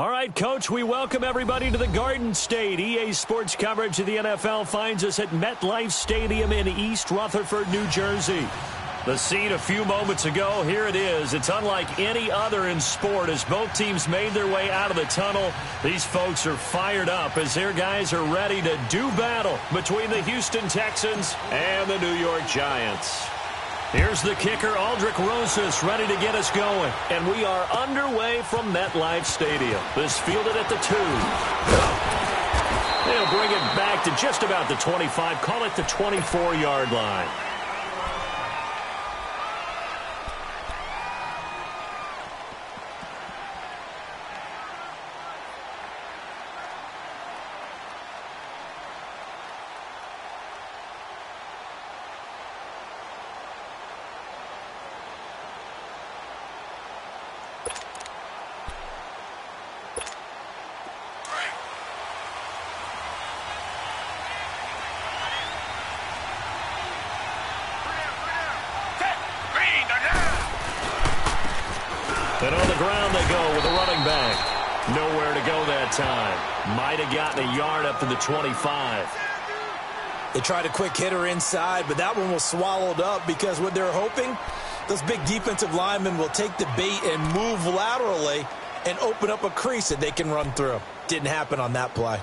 All right, Coach, we welcome everybody to the Garden State. EA Sports coverage of the NFL finds us at MetLife Stadium in East Rutherford, New Jersey. The scene a few moments ago, here it is. It's unlike any other in sport as both teams made their way out of the tunnel. These folks are fired up as their guys are ready to do battle between the Houston Texans and the New York Giants. Here's the kicker, Aldrick Rosas, ready to get us going. And we are underway from MetLife Stadium. This fielded at the 2. They'll bring it back to just about the 25, call it the 24-yard line. And on the ground they go with a running back. Nowhere to go that time. Might have gotten a yard up to the 25. They tried a quick hitter inside, but that one was swallowed up because what they're hoping, those big defensive linemen will take the bait and move laterally and open up a crease that they can run through. Didn't happen on that play.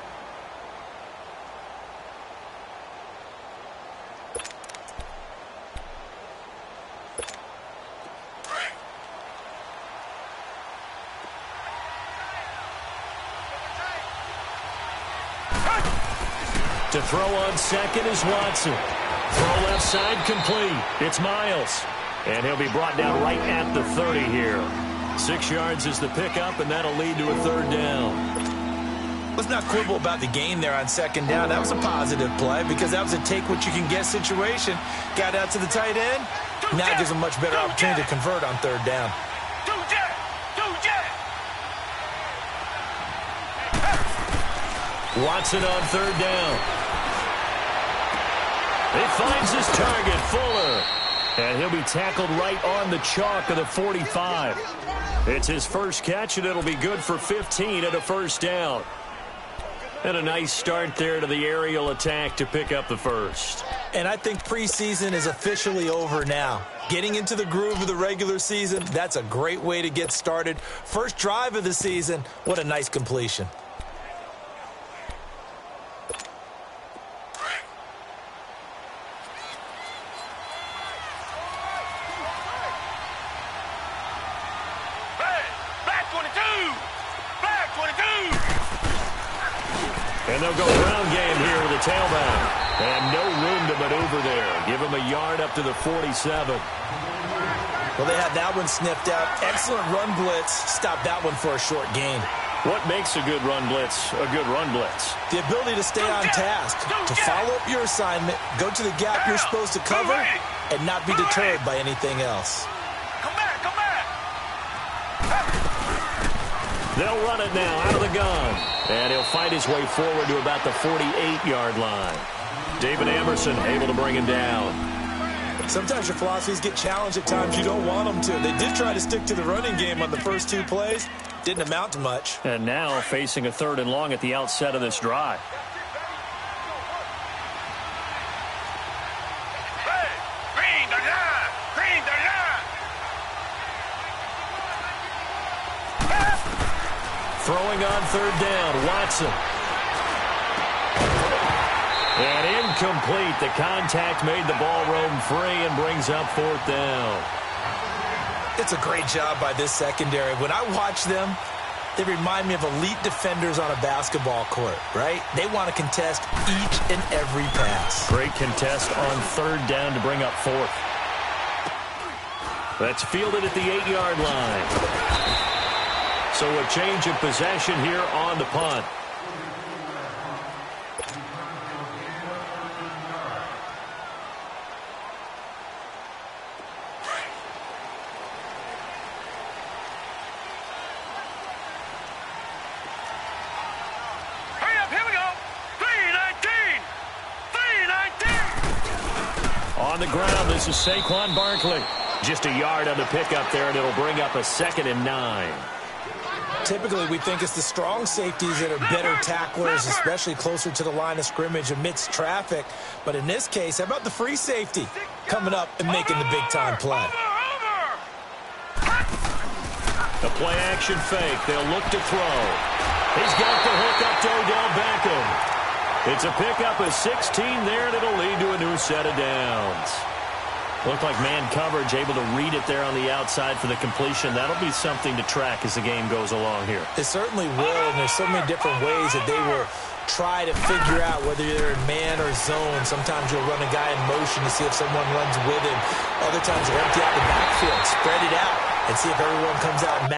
To throw on second is Watson. Throw left side complete. It's Miles. And he'll be brought down right at the 30 here. 6 yards is the pickup, and that'll lead to a third down. Let's not quibble about the gain there on second down. That was a positive play because that was a take-what-you-can-get situation. Got out to the tight end. Now it gives them a much better opportunity to convert on third down. Watson on third down. He finds his target, Fuller. And he'll be tackled right on the chalk of the 45. It's his first catch, and it'll be good for 15 at a first down. And a nice start there to the aerial attack to pick up the first. And I think preseason is officially over now. Getting into the groove of the regular season, that's a great way to get started. First drive of the season, what a nice completion. And they'll go ground game here with a tailback. And no room to maneuver there. Give him a yard up to the 47. Well, they had that one sniffed out. Excellent run blitz. Stop that one for a short gain. What makes a good run blitz a good run blitz? The ability to stay on task, to follow up your assignment, go to the gap you're supposed to cover, and not be deterred by anything else. They'll run it now out of the gun. And he'll fight his way forward to about the 48-yard line. David Emerson able to bring him down. Sometimes your philosophies get challenged at times you don't want them to. They did try to stick to the running game on the first 2 plays. Didn't amount to much. And now facing a 3rd and long at the outset of this drive. Throwing on third down, Watson. And incomplete. The contact made the ball roam free and brings up 4th down. It's a great job by this secondary. When I watch them, they remind me of elite defenders on a basketball court, right? They want to contest each and every pass. Great contest on third down to bring up 4th. That's fielded at the 8-yard line. So a change of possession here on the punt. Hurry up, here we go. 319. On the ground, this is Saquon Barkley. Just a yard on the pickup there, and it'll bring up a 2nd and 9. Typically, we think it's the strong safeties that are better tacklers, especially closer to the line of scrimmage amidst traffic. But in this case, how about the free safety coming up and making the big-time play? The play-action fake. They'll look to throw. He's got the hook up to Odell Beckham. It's a pickup of 16 there, and it'll lead to a new set of downs. Looked like man coverage, able to read it there on the outside for the completion. That'll be something to track as the game goes along here. It certainly will, and there's so many different ways that they will try to figure out whether they're in man or zone. Sometimes you'll run a guy in motion to see if someone runs with him. Other times you'll empty out the backfield, spread it out, and see if everyone comes out and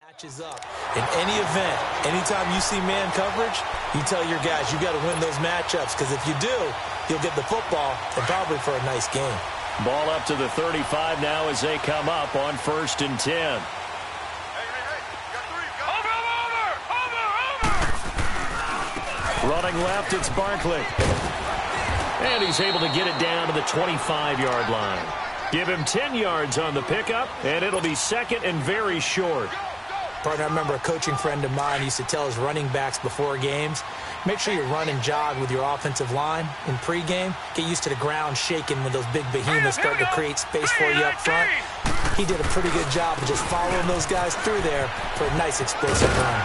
matches up. In any event, anytime you see man coverage, you tell your guys you got to win those matchups, because if you do, you'll get the football and probably for a nice game. Ball up to the 35 now as they come up on 1st and 10. Running left, it's Barkley. And he's able to get it down to the 25-yard line. Give him 10 yards on the pickup, and it'll be second and very short. Partner, I remember a coaching friend of mine used to tell his running backs before games, make sure you run and jog with your offensive line in pregame. Get used to the ground shaking when those big behemoths start to create space for you up front. He did a pretty good job of just following those guys through there for a nice explosive run.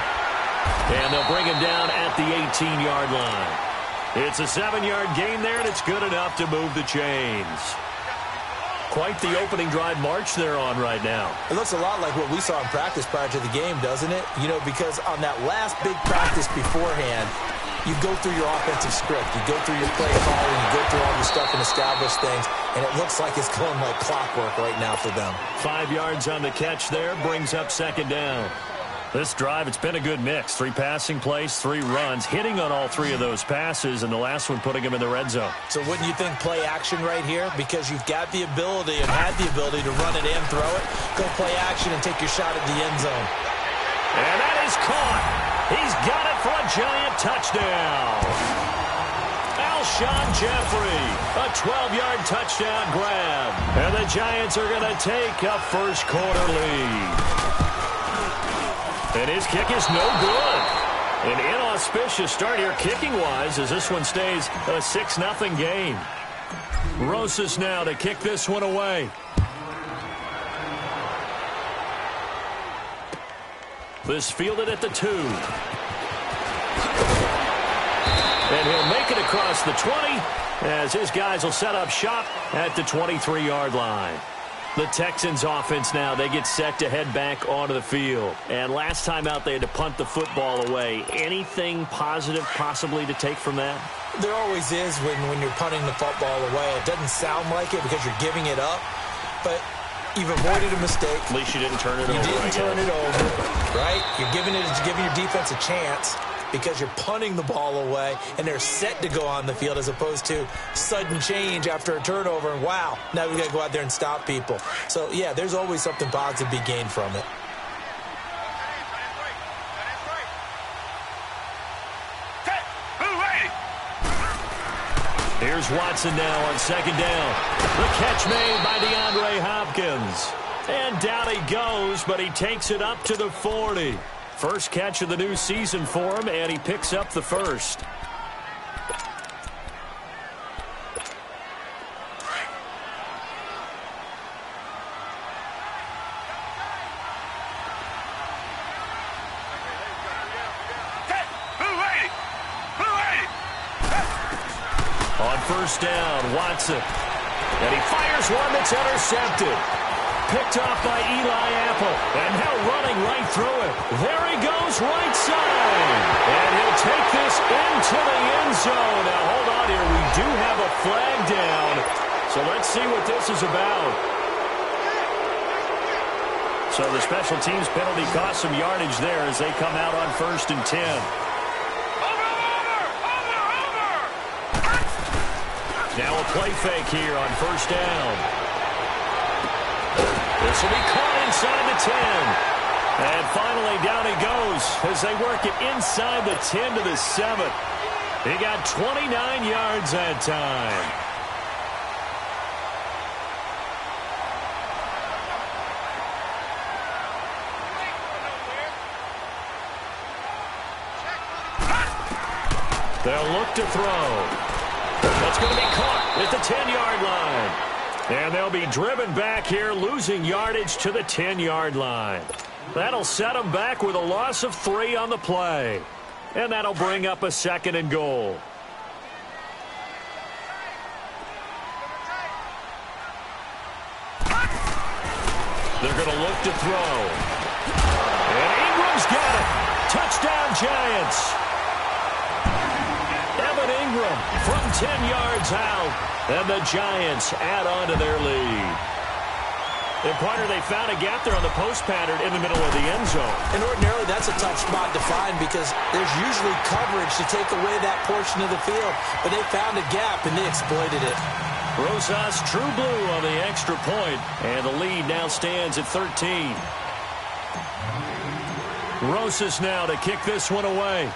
And they'll bring him down at the 18-yard line. It's a 7-yard gain there, and it's good enough to move the chains. Quite the opening drive march they're on right now. It looks a lot like what we saw in practice prior to the game, doesn't it? You know, because on that last big practice beforehand, you go through your offensive script. You go through your play calling. You go through all your stuff and establish things. And it looks like it's going like clockwork right now for them. 5 yards on the catch there, brings up second down. This drive, it's been a good mix. 3 passing plays, 3 runs, hitting on all 3 of those passes, and the last one putting him in the red zone. So wouldn't you think play action right here? Because you've got the ability and had the ability to run it and throw it. Go play action and take your shot at the end zone. And that is caught. He's got it for a Giant touchdown. Alshon Jeffrey, a 12-yard touchdown grab. And the Giants are going to take a first-quarter lead. And his kick is no good. An inauspicious start here kicking-wise as this one stays a 6-0 game. Rosas now to kick this one away. This fielded at the 2. And he'll make it across the 20 as his guys will set up shop at the 23-yard line. The Texans offense now, they get set to head back onto the field. And last time out, they had to punt the football away. Anything positive possibly to take from that? There always is when you're punting the football away. It doesn't sound like it because you're giving it up, but you've avoided a mistake. At least you didn't turn it over. You didn't turn it over, right? You're giving your defense a chance because you're punting the ball away, and they're set to go on the field as opposed to sudden change after a turnover, and wow, now we got to go out there and stop people. So, yeah, there's always something positive to be gained from it. Here's Watson now on second down. The catch made by DeAndre Hopkins. And down he goes, but he takes it up to the 40. First catch of the new season for him, and he picks up the first. On first down, Watson. And he fires one that's intercepted. Picked off by Eli Apple. And now running right through it. There he goes, right side. And he'll take this into the end zone. Now, hold on here. We do have a flag down. So let's see what this is about. So the special teams penalty cost some yardage there as they come out on 1st and 10. Now a play fake here on first down. This will be caught inside the 10. And finally down he goes as they work it inside the 10 to the 7. He got 29 yards that time. They'll look to throw. That's going to be caught at the 10-yard line. And they'll be driven back here, losing yardage to the 10-yard line. That'll set them back with a loss of 3 on the play. And that'll bring up a 2nd and goal. They're going to look to throw. And Ingram's got it. Touchdown, Giants. Ingram from 10 yards out, and the Giants add on to their lead. And partner, they found a gap there on the post pattern in the middle of the end zone. And ordinarily that's a tough spot to find because there's usually coverage to take away that portion of the field. But they found a gap and they exploited it. Rosas true blue on the extra point, and the lead now stands at 13. Rosas now to kick this one away.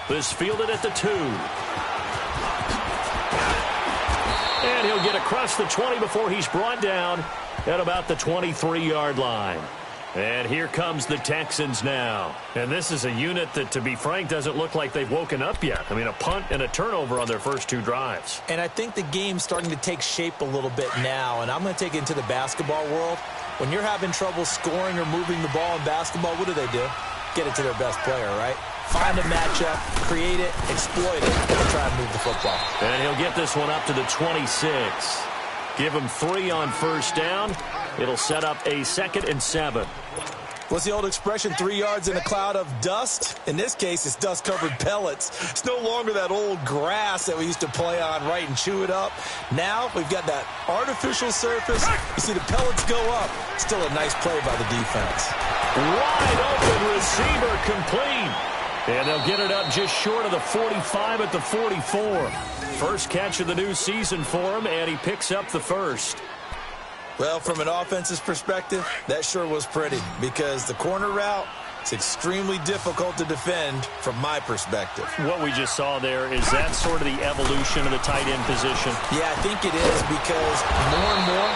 This fielded at the 2. And he'll get across the 20 before he's brought down at about the 23-yard line. And here comes the Texans now. And this is a unit that, to be frank, doesn't look like they've woken up yet. I mean, a punt and a turnover on their first 2 drives. And I think the game's starting to take shape a little bit now. And I'm going to take it into the basketball world. When you're having trouble scoring or moving the ball in basketball, what do? Get it to their best player, right? Find a matchup, create it, exploit it, and try and move the football. And he'll get this one up to the 26. Give him 3 on first down. It'll set up a 2nd and 7. What's the old expression, 3 yards in a cloud of dust? In this case, it's dust-covered pellets. It's no longer that old grass that we used to play on, right, and chew it up. Now we've got that artificial surface. You see the pellets go up. Still a nice play by the defense. Wide open receiver complete. And they'll get it up just short of the 45 at the 44. First catch of the new season for him, and he picks up the first. Well, from an offensive perspective, that sure was pretty because the corner route is extremely difficult to defend from my perspective. What we just saw there, is that sort of the evolution of the tight end position? Yeah, I think it is because more and more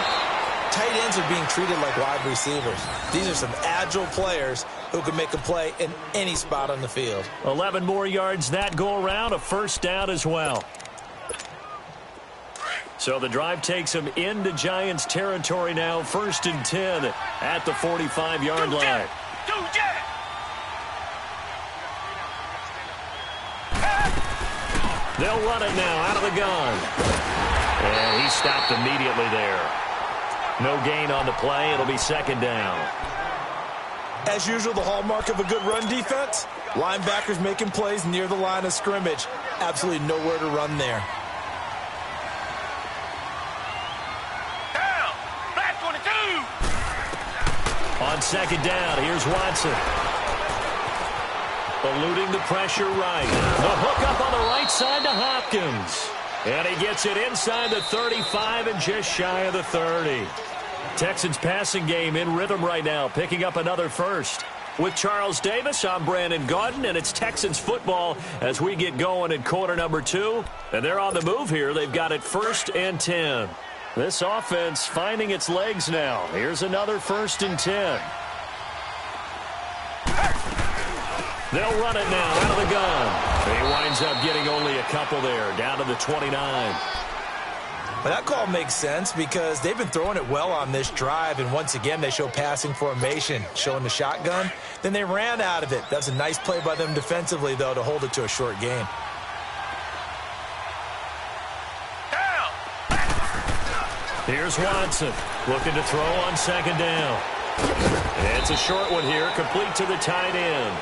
tight ends are being treated like wide receivers. These are some agile players who can make a play in any spot on the field. 11 more yards that go around, a first down as well. So the drive takes him into Giants territory now, 1st and 10 at the 45-yard line. They'll run it now out of the gun. And he stopped immediately there. No gain on the play. It'll be 2nd down. As usual, the hallmark of a good run defense, linebackers making plays near the line of scrimmage. Absolutely nowhere to run there. On 2nd down, here's Watson. Eluding the pressure right. The hook up on the right side to Hopkins. And he gets it inside the 35 and just shy of the 30. Texans passing game in rhythm right now, picking up another first. With Charles Davis, I'm Brandon Gaudin, and it's Texans football as we get going in quarter number 2. And they're on the move here. They've got it 1st and 10. This offense finding its legs now. Here's another 1st and 10. They'll run it now out of the gun. He winds up getting only a couple there, down to the 29. But that call makes sense because they've been throwing it well on this drive, and once again they show passing formation, showing the shotgun. Then they ran out of it. That's a nice play by them defensively, though, to hold it to a short game. Here's Watson looking to throw on 2nd down. And it's a short one here, complete to the tight end.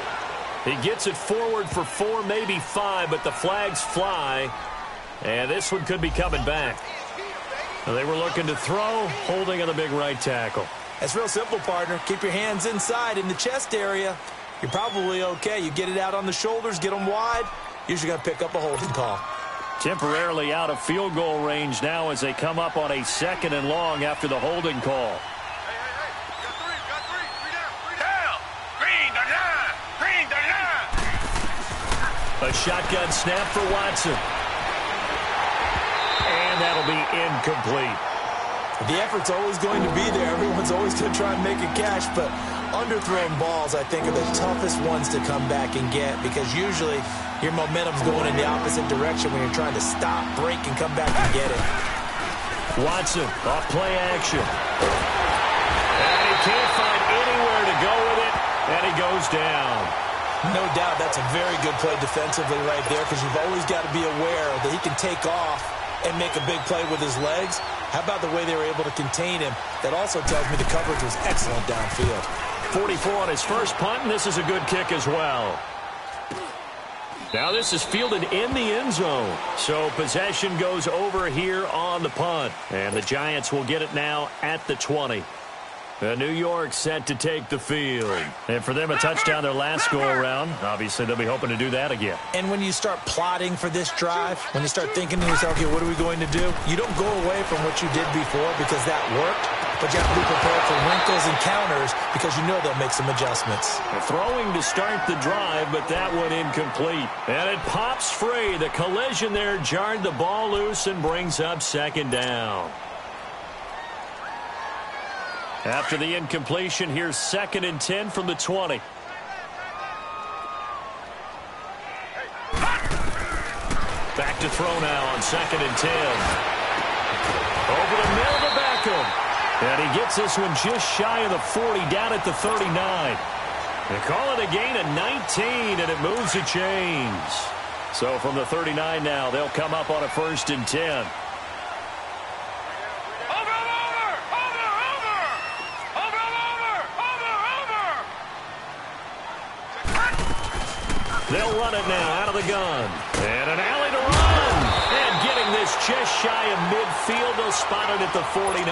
He gets it forward for 4, maybe 5, but the flags fly. And this one could be coming back. They were looking to throw, holding on the big right tackle. That's real simple, partner. Keep your hands inside in the chest area. you're probably okay. You get it out on the shoulders, get them wide, usually going to pick up a holding call. Temporarily out of field goal range now as they come up on a 2nd and long after the holding call. Got three down. Green, the line. Green, the line. A shotgun snap for Watson. And that'll be incomplete. The effort's always going to be there. Everyone's always going to try and make a catch, but underthrown balls, I think, are the toughest ones to come back and get because usually your momentum's going in the opposite direction when you're trying to stop, break, and come back and get it. Watson off play action. And he can't find anywhere to go with it, and he goes down. No doubt that's a very good play defensively right there because you've always got to be aware that he can take off and make a big play with his legs. How about the way they were able to contain him? That also tells me the coverage was excellent downfield. 44 on his first punt, and this is a good kick as well. Now this is fielded in the end zone. So possession goes over here on the punt. And the Giants will get it now at the 20. New York set to take the field. And for them, a touchdown their last go-around. Obviously, they'll be hoping to do that again. And when you start plotting for this drive, when you start thinking to yourself, okay, what are we going to do? You don't go away from what you did before because that worked, but you have to be prepared for wrinkles and counters because you know they'll make some adjustments. They're throwing to start the drive, but that one incomplete. And it pops free. The collision there jarred the ball loose and brings up 2nd down. After the incompletion, here's 2nd and 10 from the 20. Back to throw now on 2nd and 10. Over the middle to Beckham. And he gets this one just shy of the 40, down at the 39. They call it a gain of 19, and it moves the chains. So from the 39 now, they'll come up on a 1st and 10. They'll run it now out of the gun. And an alley to run. And getting this just shy of midfield. They'll spot it at the 49.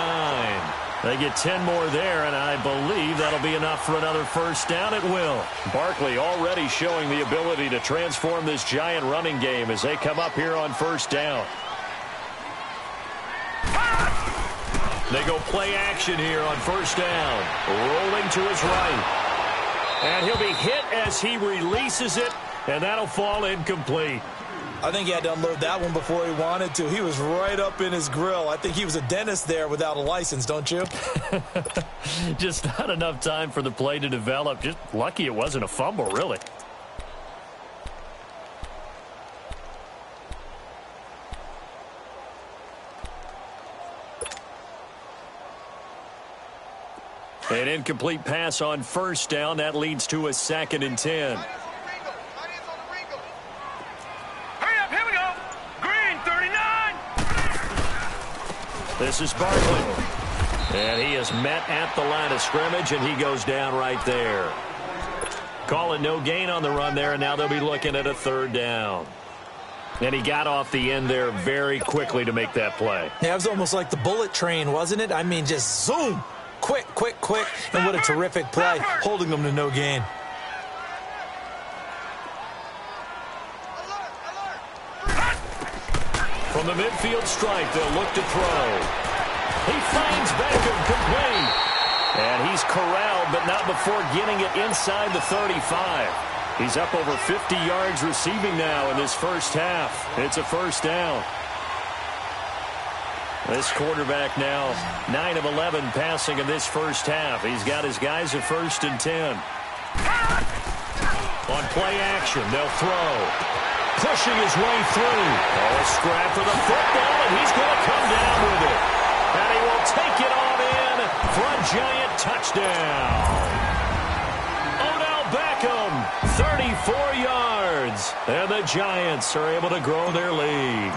They get 10 more there, and I believe that'll be enough for another 1st down. It will. Barkley already showing the ability to transform this Giant running game as they come up here on 1st down. They go play action here on 1st down. Rolling to his right. And he'll be hit as he releases it, and that'll fall incomplete. I think he had to unload that one before he wanted to. He was right up in his grill. I think he was a dentist there without a license, don't you? Just not enough time for the play to develop. Just lucky it wasn't a fumble, really. An incomplete pass on 1st down. That leads to a 2nd and 10. Hurry up, here we go. Green, 39. This is Barkley. And he is met at the line of scrimmage, and he goes down right there. Calling no gain on the run there, and now they'll be looking at a 3rd down. And he got off the end there very quickly to make that play. Yeah, it was almost like the bullet train, wasn't it? I mean, just zoom. Quick, quick, quick. And what a terrific play, holding them to no gain. From the midfield stripe, they'll look to throw. He finds Beckham complete. And he's corralled, but not before getting it inside the 35. He's up over 50 yards receiving now in this 1st half. It's a 1st down. This quarterback now 9 of 11 passing in this 1st half. He's got his guys at 1st and 10. On play action, they'll throw. Pushing his way through. Oh, a scrap for the football, and he's going to come down with it. And he will take it on in for a Giant touchdown. Odell Beckham, 34 yards. And the Giants are able to grow their lead.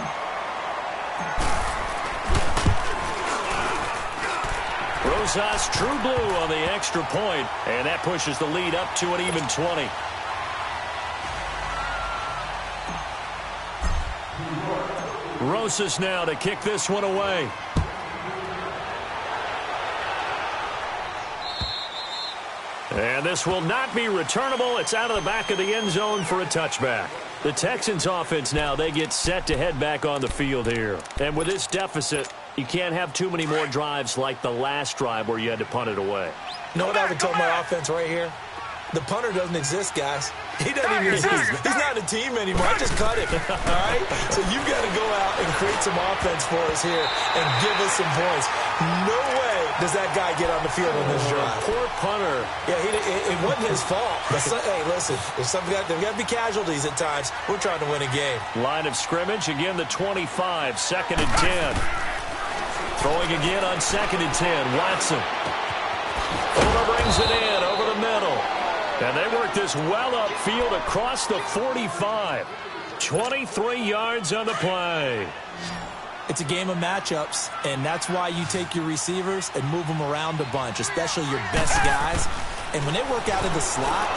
Rosas true blue on the extra point, and that pushes the lead up to an even 20. Rosas now to kick this one away. And this will not be returnable. It's out of the back of the end zone for a touchback. The Texans offense now, they get set to head back on the field here. And with this deficit, you can't have too many more drives like the last drive where you had to punt it away. You know what I would tell my offense right here? The punter doesn't exist, guys. He doesn't even exist. He's not a team anymore. I just cut him, all right? So you've got to go out and create some offense for us here and give us some points. No way does that guy get on the field on this drive. Poor punter. Yeah, it wasn't his fault. But hey, listen, there's got to be casualties at times. We're trying to win a game. Line of scrimmage, again the 25, 2nd and 10. Throwing again on 2nd and 10, Watson. Fuller brings it in over the middle. And they work this well upfield across the 45. 23 yards on the play. It's a game of matchups, and that's why you take your receivers and move them around a bunch, especially your best guys. And when they work out of the slot,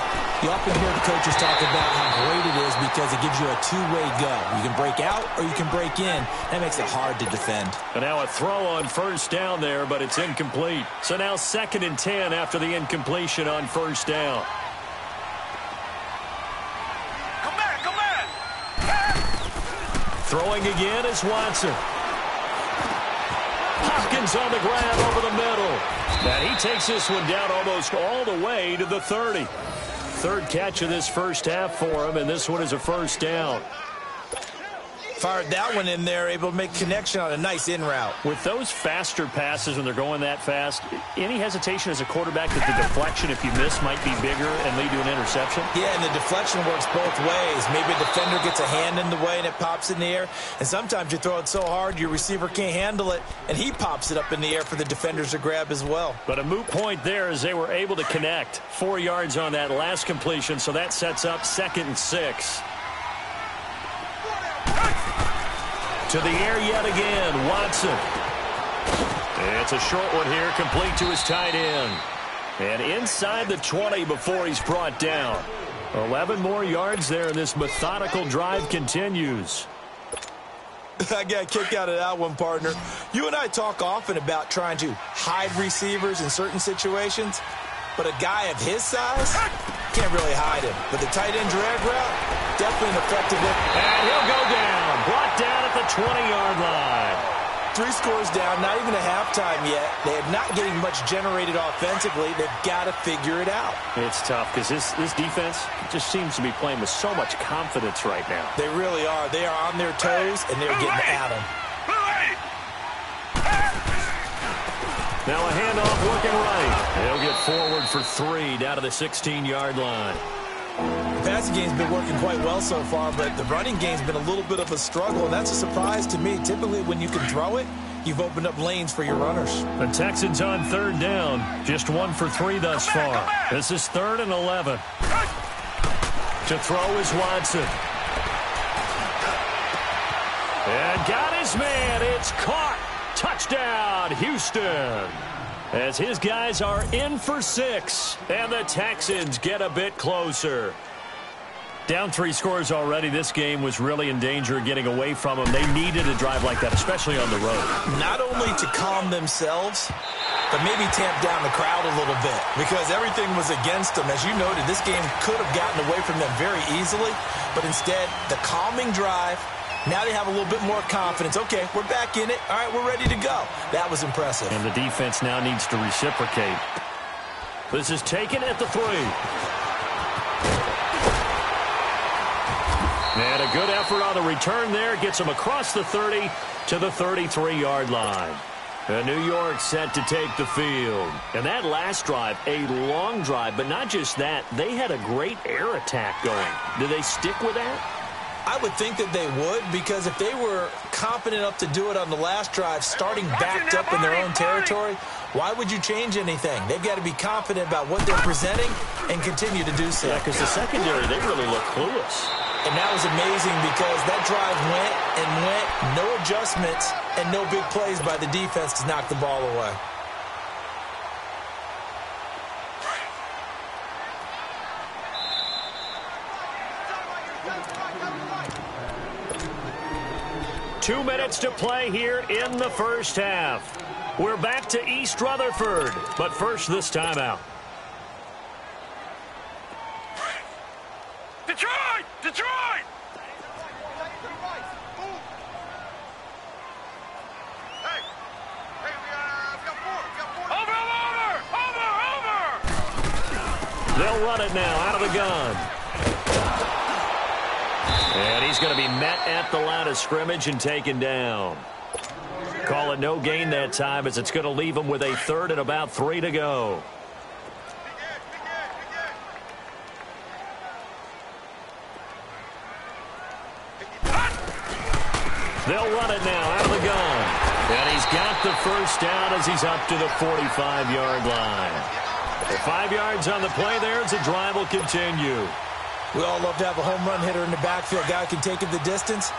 you often hear the coaches talk about how great it is because it gives you a two-way go. You can break out or you can break in. That makes it hard to defend. And now a throw on first down there, but it's incomplete. So now 2nd and 10 after the incompletion on first down. Throwing again is Watson. Hopkins on the grab over the middle. And he takes this one down almost all the way to the 30. Third catch of this first half for him, and this one is a first down. Fired that one in there, able to make connection on a nice in route. With those faster passes when they're going that fast, any hesitation as a quarterback that the deflection, if you miss, might be bigger and lead to an interception? Yeah, and the deflection works both ways. Maybe a defender gets a hand in the way and it pops in the air. And sometimes you throw it so hard your receiver can't handle it, and he pops it up in the air for the defenders to grab as well. But a moot point there as they were able to connect. 4 yards on that last completion, so that sets up 2nd and 6. To the air yet again, Watson. It's a short one here, complete to his tight end. And inside the 20 before he's brought down. 11 more yards there, and this methodical drive continues. I got a kick out of that one, partner. You and I talk often about trying to hide receivers in certain situations, but a guy of his size can't really hide him. But the tight end drag route, definitely an effective look. And he'll go down. Brought down at the 20-yard line. 3 scores down, not even a halftime yet. They're not getting much generated offensively. They've got to figure it out. It's tough because this defense just seems to be playing with so much confidence right now. They really are. They are on their toes, and they're getting at them. Now a handoff working right. They'll get forward for 3 down to the 16-yard line. The passing game's been working quite well so far, but the running game's been a little bit of a struggle, and that's a surprise to me. Typically, when you can throw it, you've opened up lanes for your runners. The Texans on 3rd down. Just 1 for 3 thus far. This is 3rd and 11. To throw is Watson. And got his man. It's caught. Touchdown, Houston. As his guys are in for 6. And the Texans get a bit closer. Down 3 scores already. This game was really in danger of getting away from them. They needed a drive like that, especially on the road. Not only to calm themselves, but maybe tamp down the crowd a little bit because everything was against them. As you noted, this game could have gotten away from them very easily, but instead, the calming drive, now they have a little bit more confidence. Okay, we're back in it. All right, we're ready to go. That was impressive. And the defense now needs to reciprocate. This is taken at the 3. And a good effort on the return there. Gets him across the 30 to the 33-yard line. And New York set to take the field. And that last drive, a long drive, but not just that. They had a great air attack going. Do they stick with that? I would think that they would, because if they were confident enough to do it on the last drive, starting backed up in their own territory, why would you change anything? They've got to be confident about what they're presenting and continue to do so. Yeah, because the secondary, they really look clueless. And that was amazing because that drive went and went, no adjustments, and no big plays by the defense to knock the ball away. Two minutes to play here in the first half. We're back to East Rutherford, but first this timeout. They'll run it now out of the gun. And he's going to be met at the line of scrimmage and taken down. Call it no gain that time, as it's going to leave him with a third and about 3 to go. They'll run it now out of the gun. And he's got the first down as he's up to the 45-yard line. The 5 yards on the play there as the drive will continue. We all love to have a home run hitter in the backfield. Guy can take it the distance.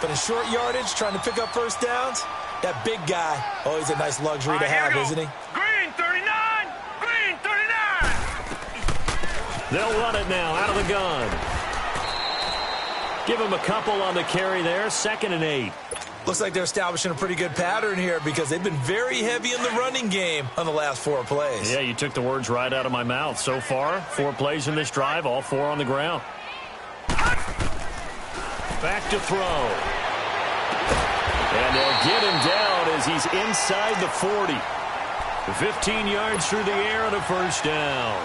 But in short yardage, trying to pick up first downs, that big guy, always a nice luxury to have, isn't he? Green 39! Green 39! They'll run it now out of the gun. Give him a couple on the carry there. 2nd and 8. Looks like they're establishing a pretty good pattern here because they've been very heavy in the running game on the last 4 plays. Yeah, you took the words right out of my mouth. So far, 4 plays in this drive, all 4 on the ground. Back to throw. And they'll get him down as he's inside the 40. 15 yards through the air and a first down.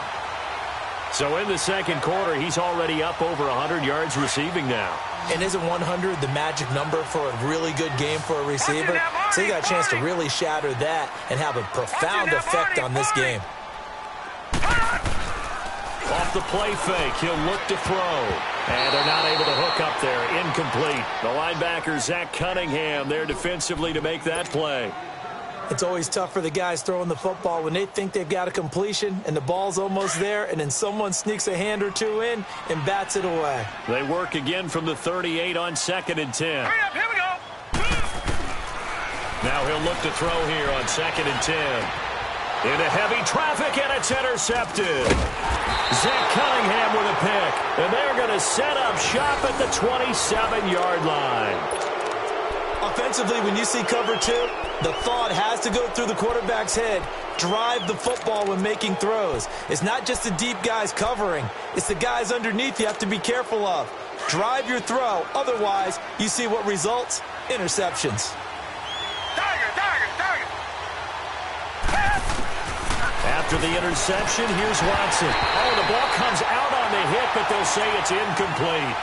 So in the second quarter, he's already up over 100 yards receiving now. And isn't 100 the magic number for a really good game for a receiver? So you got a chance to really shatter that and have a profound effect on this game. Off the play fake, he'll look to throw. And they're not able to hook up there. Incomplete. The linebacker, Zach Cunningham, there defensively to make that play. It's always tough for the guys throwing the football when they think they've got a completion and the ball's almost there, and then someone sneaks a hand or two in and bats it away. They work again from the 38 on 2nd and 10. Hurry up, here we go! Now he'll look to throw here on 2nd and 10. Into heavy traffic, and it's intercepted. Zach Cunningham with a pick, and they're going to set up shop at the 27-yard line. Offensively, when you see cover 2, the thought has to go through the quarterback's head. Drive the football when making throws. It's not just the deep guys covering. It's the guys underneath you have to be careful of. Drive your throw. Otherwise, you see what results? Interceptions. Tiger, tiger, tiger! After the interception, here's Watson. Oh, the ball comes out on the hit, but they'll say it's incomplete.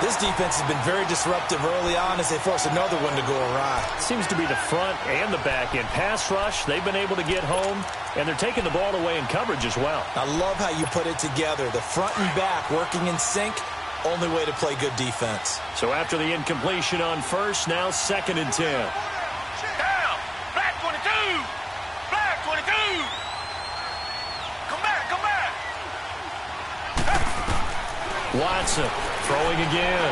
This defense has been very disruptive early on as they force another one to go awry. Seems to be the front and the back end. Pass rush, they've been able to get home, and they're taking the ball away in coverage as well. I love how you put it together. The front and back working in sync, only way to play good defense. So after the incompletion on first, now 2nd and 10. Down! Black 22! Black 22! Come back, come back! Watson throwing again.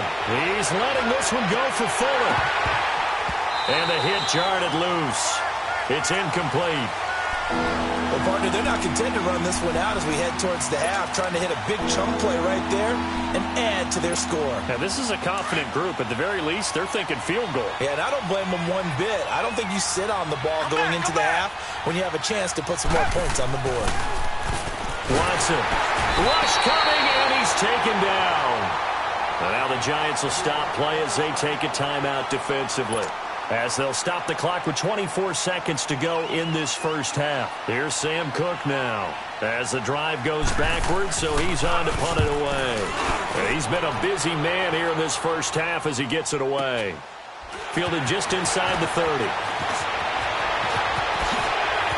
He's letting this one go for Fuller. And the hit jarred it loose. It's incomplete. Well, partner, they're not content to run this one out as we head towards the half, trying to hit a big chunk play right there and add to their score. Now, this is a confident group. At the very least, they're thinking field goal. Yeah, and I don't blame them one bit. I don't think you sit on the ball going into the half when you have a chance to put some more points on the board. Watson. Rush coming, and he's taken down. And now the Giants will stop play as they take a timeout defensively, as they'll stop the clock with 24 seconds to go in this first half. Here's Sam Cook now as the drive goes backwards, so he's on to punt it away. And he's been a busy man here in this first half as he gets it away. Fielded just inside the 30.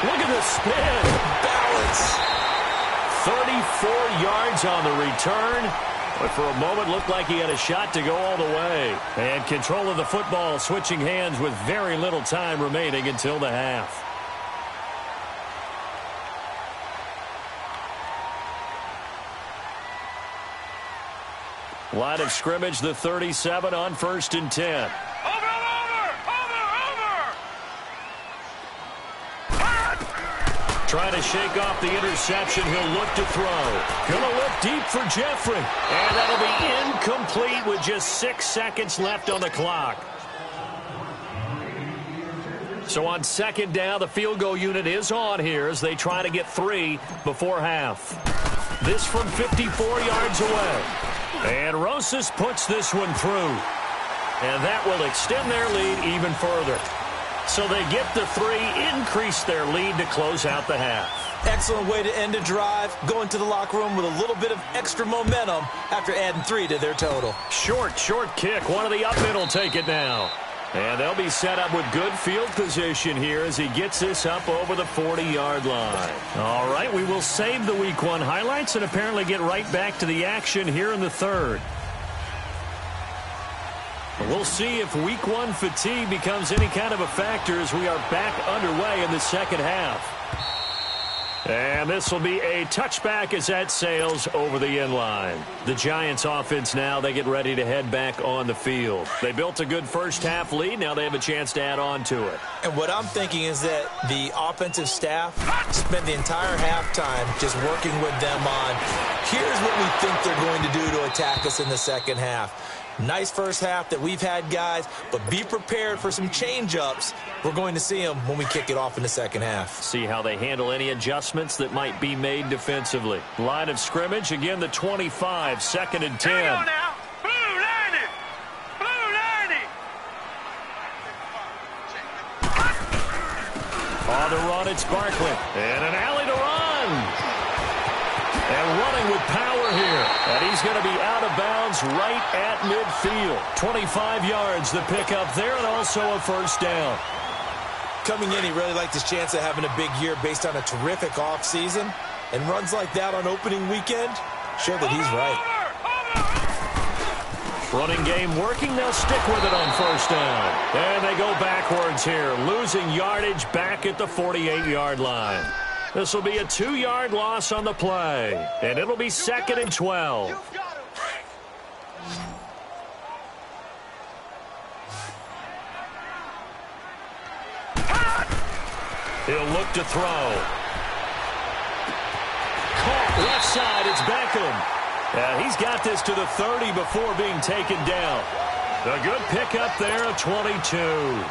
Look at the spin. Balance. 34 yards on the return. But for a moment, looked like he had a shot to go all the way. And control of the football, switching hands with very little time remaining until the half. Line of scrimmage, the 37 on 1st and 10. Trying to shake off the interception. He'll look to throw. Gonna look deep for Jeffrey. And that'll be incomplete with just 6 seconds left on the clock. So on 2nd down, the field goal unit is on here as they try to get 3 before half. This from 54 yards away. And Rosas puts this one through. And that will extend their lead even further. So they get the 3, increase their lead to close out the half. Excellent way to end a drive, going to the locker room with a little bit of extra momentum after adding 3 to their total. Short kick. One of the up mid will take it now. And they'll be set up with good field position here as he gets this up over the 40-yard line. All right, we will save the Week 1 highlights and apparently get right back to the action here in the third. We'll see if Week 1 fatigue becomes any kind of a factor as we are back underway in the second half. And this will be a touchback as that sails over the end line. The Giants offense now, they get ready to head back on the field. They built a good first half lead. Now they have a chance to add on to it. And what I'm thinking is that the offensive staff spend the entire halftime just working with them on, here's what we think they're going to do to attack us in the second half. Nice first half that we've had, guys, but be prepared for some change-ups. We're going to see them when we kick it off in the second half. See how they handle any adjustments that might be made defensively. Line of scrimmage, again, the 25, 2nd and 10. Here we go now. Blue 90. Blue 90. On the run, it's Barkley. And an alley to run. And running with power here. And he's going to be out of bounds right at midfield. 25 yards, the pickup there, and also a first down. Coming in, he really liked his chance of having a big year based on a terrific offseason. And runs like that on opening weekend show that he's right. Running game working. They'll stick with it on first down. And they go backwards here, losing yardage back at the 48-yard line. This will be a 2-yard loss on the play. And it'll be 2nd and 12. He'll look to throw. Caught left side. It's Beckham. And he's got this to the 30 before being taken down. A good pickup there, a 22.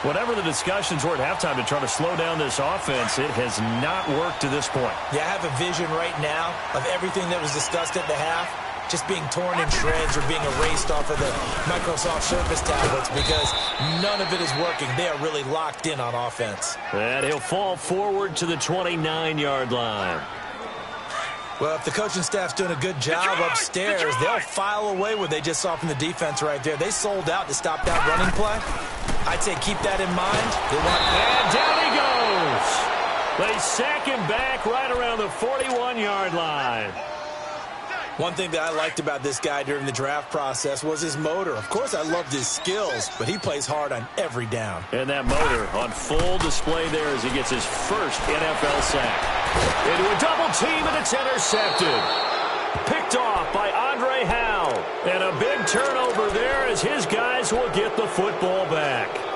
Whatever the discussions were at halftime to try to slow down this offense, it has not worked to this point. Yeah, I have a vision right now of everything that was discussed at the half just being torn in shreds or being erased off of the Microsoft Surface tablets because none of it is working. They are really locked in on offense. And he'll fall forward to the 29-yard line. Well, if the coaching staff's doing a good job upstairs, they'll file away what they just saw from the defense right there. They sold out to stop that running play. I'd say keep that in mind. And down he goes. They sack him back right around the 41-yard line. One thing that I liked about this guy during the draft process was his motor. Of course, I loved his skills, but he plays hard on every down. And that motor on full display there as he gets his first NFL sack. Into a double team, and it's intercepted. Picked off by Andre Howe. And a big turnover there as his guys will get the football back.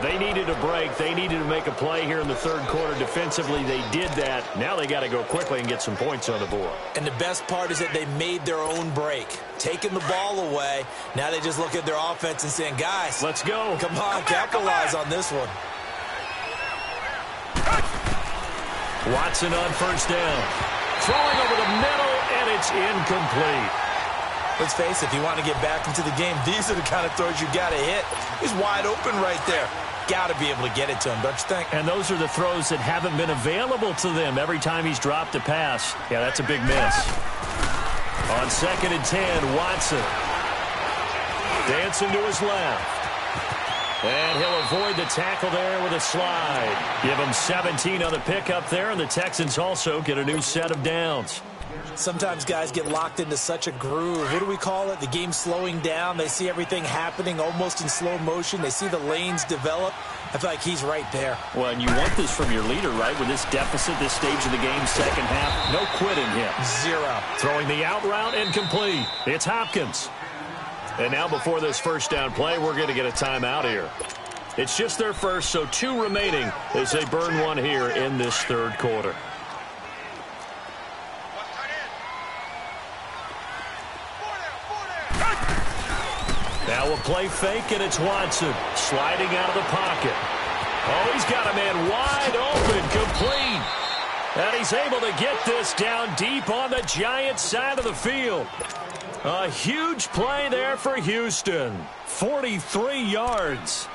They needed a break. They needed to make a play here in the third quarter defensively. They did that. Now they got to go quickly and get some points on the board. And the best part is that they made their own break. Taking the ball away. Now they just look at their offense and saying, guys, let's go. Come on, capitalize on this one. Watson on first down. Throwing over the middle, and it's incomplete. Let's face it, if you want to get back into the game, these are the kind of throws you got to hit. He's wide open right there. Got to be able to get it to him, don't you think? And those are the throws that haven't been available to them every time he's dropped a pass. Yeah, that's a big miss. On 2nd and 10, Watson. Dancing to his left. And he'll avoid the tackle there with a slide. Give him 17 on the pickup there, and the Texans also get a new set of downs. Sometimes guys get locked into such a groove. What do we call it? The game's slowing down. They see everything happening almost in slow motion. They see the lanes develop. I feel like he's right there. Well, and you want this from your leader, right? With this deficit, this stage of the game, second half, no quitting him. Zero. Throwing the out route incomplete. It's Hopkins. And now before this first down play, we're going to get a timeout here. It's just their first, so 2 remaining as they burn one here in this third quarter. Now a play fake, and it's Watson sliding out of the pocket. Oh, he's got a man wide open, complete. And he's able to get this down deep on the Giants side of the field. A huge play there for Houston. 43 yards.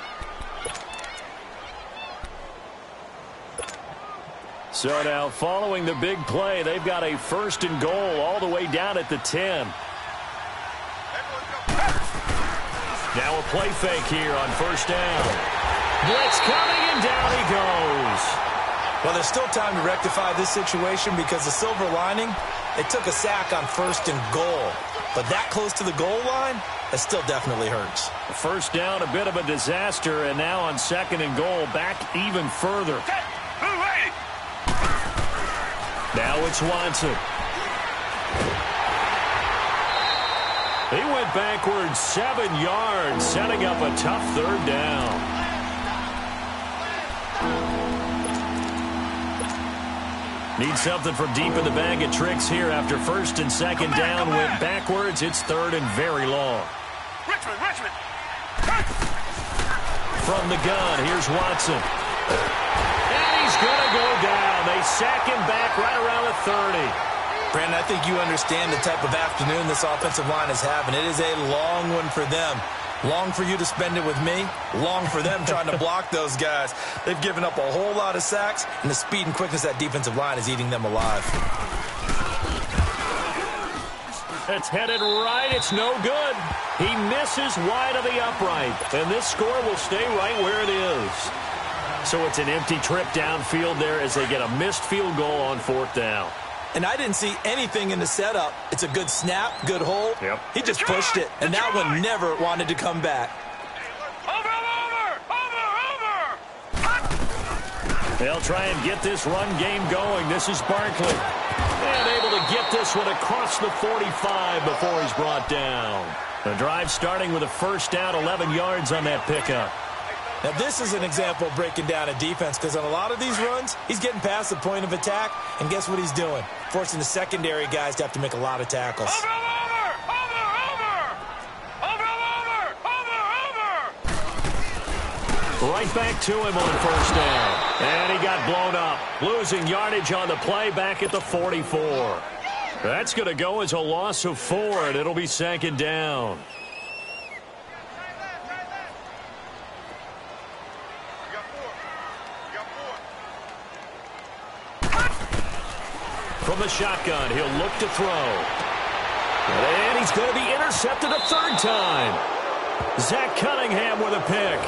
So now following the big play, they've got a 1st and goal all the way down at the 10. Now a play fake here on 1st down. Blitz coming, and down he goes. Well, there's still time to rectify this situation because the silver lining, they took a sack on 1st and goal. But that close to the goal line, that still definitely hurts. 1st down, a bit of a disaster, and now on 2nd and goal, back even further. Now it's Watson. He went backwards 7 yards, setting up a tough 3rd down. Need something from deep in the bag of tricks here after 1st and 2nd down went backwards. It's 3rd and very long. Richmond. From the gun, here's Watson. And he's going to go down. They sack him back right around the 30. Brandon, I think you understand the type of afternoon this offensive line is having. It is a long one for them. Long for you to spend it with me. Long for them trying to block those guys. They've given up a whole lot of sacks, and the speed and quickness of that defensive line is eating them alive. It's headed right. It's no good. He misses wide of the upright, and this score will stay right where it is. So it's an empty trip downfield there as they get a missed field goal on 4th down. And I didn't see anything in the setup. It's a good snap, good hold. Yep. He just pushed it, and that one never wanted to come back. Over. They'll try and get this run game going. This is Barkley. And able to get this one across the 45 before he's brought down. The drive starting with a 1st down, 11 yards on that pickup. Now, this is an example of breaking down a defense because on a lot of these runs, he's getting past the point of attack, and guess what he's doing? Forcing the secondary guys to have to make a lot of tackles. Over. Right back to him on 1st down. And he got blown up. Losing yardage on the play back at the 44. That's going to go as a loss of 4, and it'll be 2nd down. From the shotgun, he'll look to throw. And he's going to be intercepted a 3rd time. Zach Cunningham with a pick.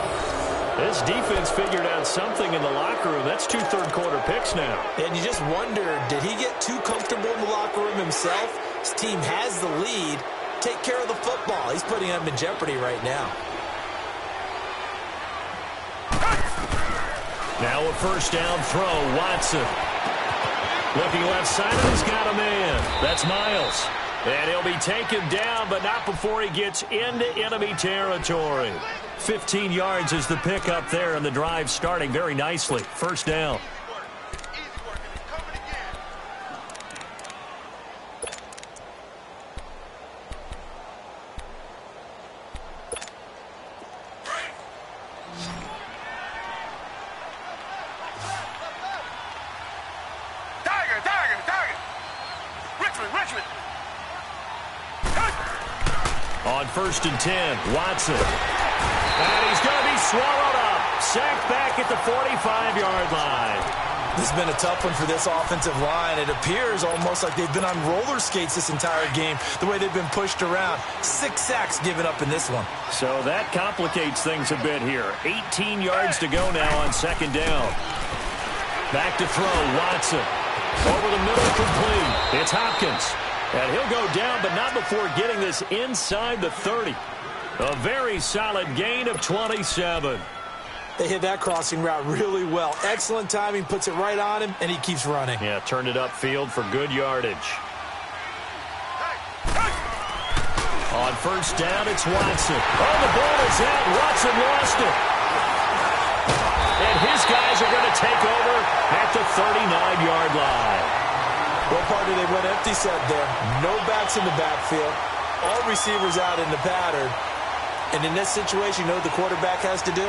This defense figured out something in the locker room. That's 2 third-quarter picks now. And you just wonder, did he get too comfortable in the locker room himself? His team has the lead. Take care of the football. He's putting them in jeopardy right now. Now a 1st down throw, Watson. Looking left side, and he's got a man. That's Miles. And he'll be taken down, but not before he gets into enemy territory. 15 yards is the pickup there, and the drive starting very nicely. 1st down. Richmond. On 1st and 10, Watson. And he's going to be swallowed up. Sacked back at the 45-yard line. This has been a tough one for this offensive line. It appears almost like they've been on roller skates this entire game, the way they've been pushed around. 6 sacks given up in this one. So that complicates things a bit here. 18 yards to go now on 2nd down. Back to throw, Watson. Over the middle, complete. It's Hopkins. And he'll go down, but not before getting this inside the 30. A very solid gain of 27. They hit that crossing route really well. Excellent timing, puts it right on him, and he keeps running. Yeah, turned it upfield for good yardage. On 1st down, it's Watson. Oh, the ball is out. Watson lost it. And his guys are going to take over at the 39-yard line. What part they went empty set there? No backs in the backfield. All receivers out in the pattern. And in this situation, you know what the quarterback has to do?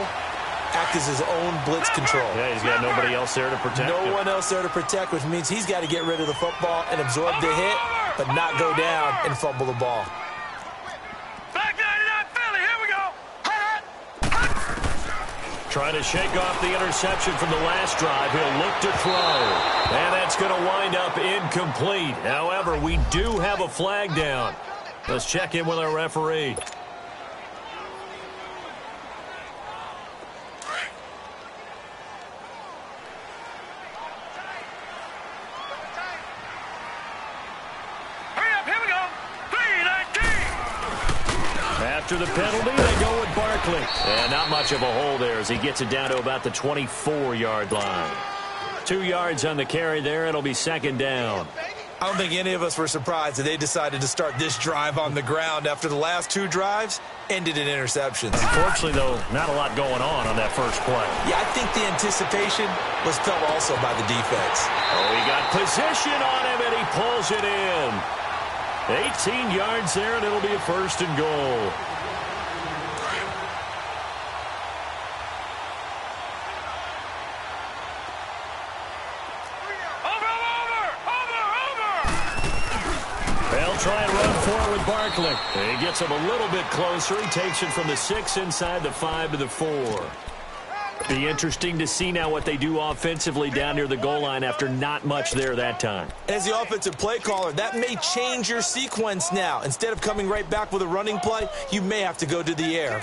Act as his own blitz control. Yeah, he's got nobody else there to protect him. No one else there to protect, which means he's got to get rid of the football and absorb the hit, but not go down and fumble the ball. Back 99 Philly, here we go. Trying to shake off the interception from the last drive. He'll look to throw. And that's going to wind up incomplete. However, we do have a flag down. Let's check in with our referee. After the penalty, they go with Barkley. And not much of a hole there as he gets it down to about the 24-yard line. 2 yards on the carry there. It'll be second down. I don't think any of us were surprised that they decided to start this drive on the ground after the last 2 drives ended in interceptions. Unfortunately, though, not a lot going on that first play. Yeah, I think the anticipation was felt also by the defense. Oh, he got position on him, and he pulls it in. 18 yards there, and it'll be a first and goal. They'll try and run forward with Barkley. He gets him a little bit closer. He takes it from the 6 inside the 5 to the 4. Be interesting to see now what they do offensively down near the goal line after not much there that time. As the offensive play caller, that may change your sequence now. Instead of coming right back with a running play, you may have to go to the air.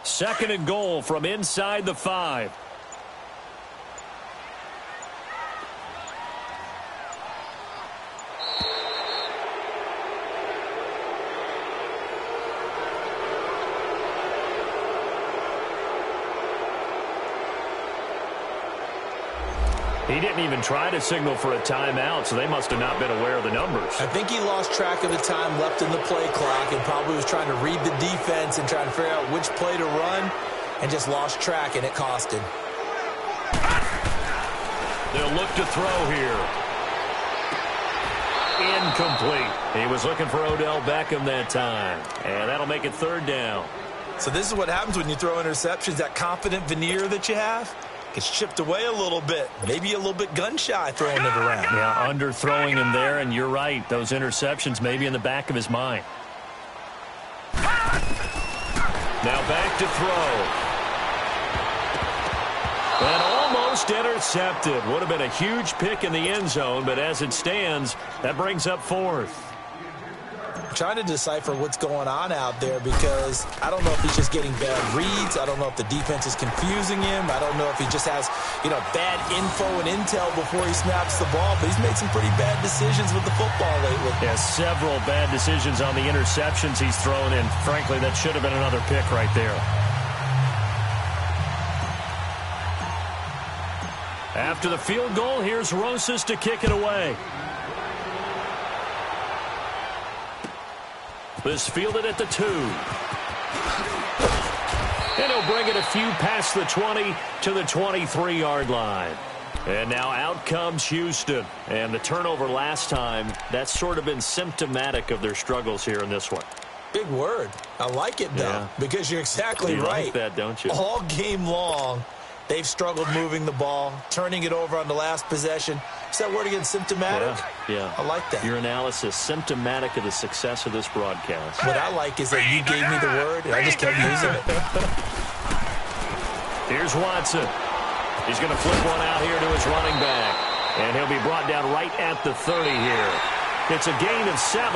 Second and goal from inside the 5. He didn't even try to signal for a timeout, so they must have not been aware of the numbers. I think he lost track of the time left in the play clock and probably was trying to read the defense and trying to figure out which play to run and just lost track, and it cost him. They'll look to throw here. Incomplete. He was looking for Odell Beckham that time, and that'll make it third down. So this is what happens when you throw interceptions. That confident veneer that you have gets chipped away a little bit. Maybe a little bit gun-shy throwing it around. Yeah, under-throwing him there, and you're right. Those interceptions may be in the back of his mind. Now back to throw. And almost intercepted. Would have been a huge pick in the end zone, but as it stands, that brings up fourth. I'm trying to decipher what's going on out there because I don't know if he's just getting bad reads. I don't know if the defense is confusing him. I don't know if he just has, bad info and intel before he snaps the ball. But he's made some pretty bad decisions with the football lately. Yeah, several bad decisions on the interceptions he's thrown in. Frankly, that should have been another pick right there. After the field goal, here's Rosas to kick it away. This fielded at the 2. And he'll bring it a few past the 20 to the 23-yard line. And now out comes Houston. And the turnover last time, that's sort of been symptomatic of their struggles here in this one. Big word. I like it, though, because you're exactly right. You like that, don't you? All game long, they've struggled moving the ball, turning it over on the last possession. Is that word again, symptomatic? Yeah. I like that. Your analysis, symptomatic of the success of this broadcast. What I like is that you gave me the word, and I just kept using it. Here's Watson. He's going to flip one out here to his running back. And he'll be brought down right at the 30 here. It's a gain of 7.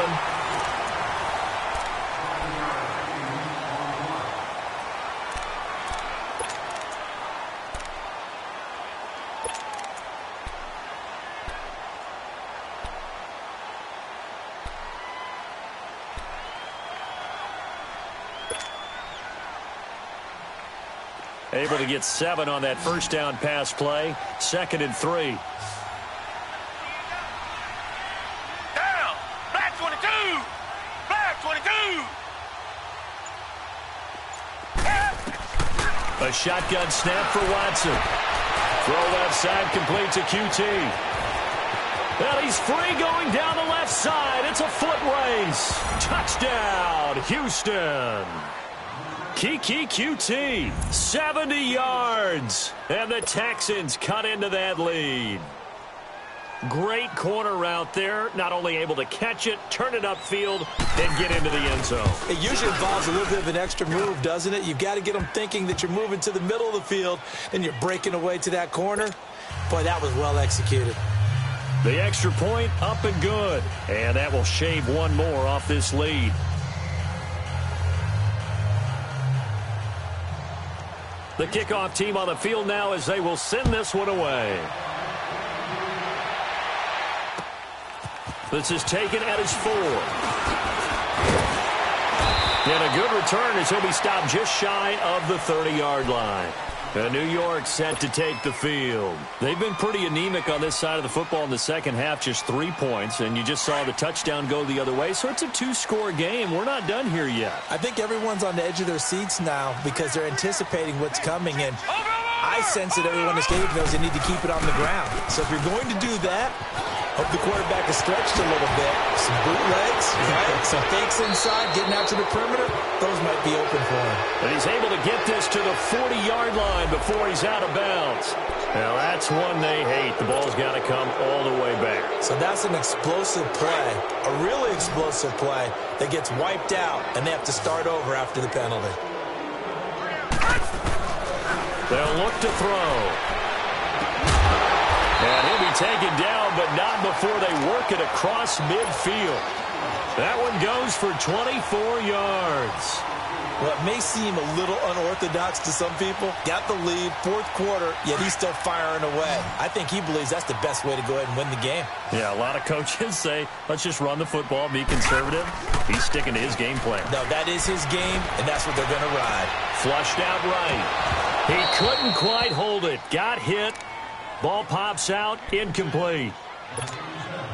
Able to get 7 on that first down pass play. 2nd and 3. Down. Black 22. Black 22. A shotgun snap for Watson. Throw left side, complete to QT. Well, he's free going down the left side. It's a foot race. Touchdown, Houston. Kiki QT, 70 yards. And the Texans cut into that lead. Great corner route there. Not only able to catch it, turn it upfield, and get into the end zone. It usually involves a little bit of an extra move, doesn't it? You've got to get them thinking that you're moving to the middle of the field and you're breaking away to that corner. Boy, that was well executed. The extra point up and good. And that will shave one more off this lead. The kickoff team on the field now as they will send this one away. This is taken at his 4. And a good return as he'll be stopped just shy of the 30-yard line. And New York set to take the field. They've been pretty anemic on this side of the football in the second half, just 3 points. And you just saw the touchdown go the other way. So it's a 2-score game. We're not done here yet. I think everyone's on the edge of their seats now because they're anticipating what's coming. And I sense that everyone in the stadium knows they need to keep it on the ground. So if you're going to do that, hope the quarterback is stretched a little bit. Some bootlegs, right? Some fakes inside, getting out to the perimeter. Those might be open for him. And he's able to get this to the 40-yard line before he's out of bounds. Now, that's one they hate. The ball's got to come all the way back. So that's an explosive play, a really explosive play that gets wiped out, and they have to start over after the penalty. They'll look to throw. And he'll be taken down, but not before they work it across midfield. That one goes for 24 yards. Well, it may seem a little unorthodox to some people. Got the lead, fourth quarter, yet he's still firing away. I think he believes that's the best way to go ahead and win the game. Yeah, a lot of coaches say, let's just run the football, be conservative. He's sticking to his game plan. No, that is his game, and that's what they're going to ride. Flushed out right. He couldn't quite hold it. Got hit. Ball pops out, incomplete.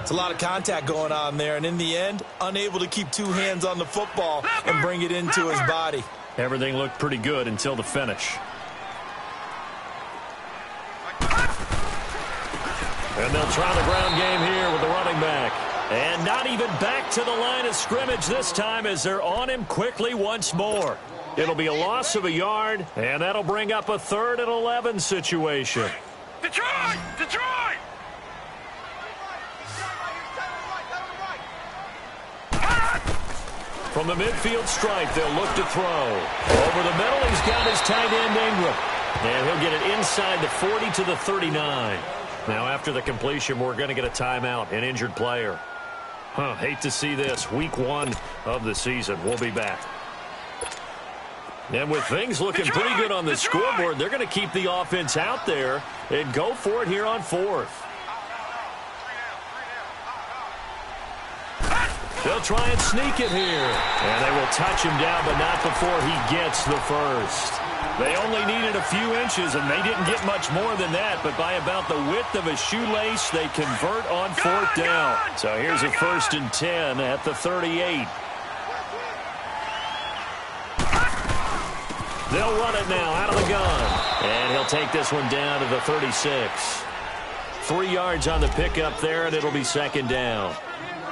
It's a lot of contact going on there, and in the end, unable to keep two hands on the football and bring it into his body. Everything looked pretty good until the finish. And they'll try the ground game here with the running back. And not even back to the line of scrimmage this time as they're on him quickly once more. It'll be a loss of a yard, and that'll bring up a 3rd and 11 situation. Detroit! Detroit! From the midfield stripe, they'll look to throw. Over the middle, he's got his tight end, Ingram. And he'll get it inside the 40 to the 39. Now, after the completion, we're going to get a timeout, an injured player. Hate to see this. Week 1 of the season. We'll be back. And with things looking pretty good on the scoreboard, they're going to keep the offense out there and go for it here on 4th. They'll try and sneak it here. And they will touch him down, but not before he gets the first. They only needed a few inches, and they didn't get much more than that. But by about the width of a shoelace, they convert on 4th down. So here's a 1st and 10 at the 38. They'll run it now out of the gun. And he'll take this one down to the 36. 3 yards on the pickup there, and it'll be 2nd down.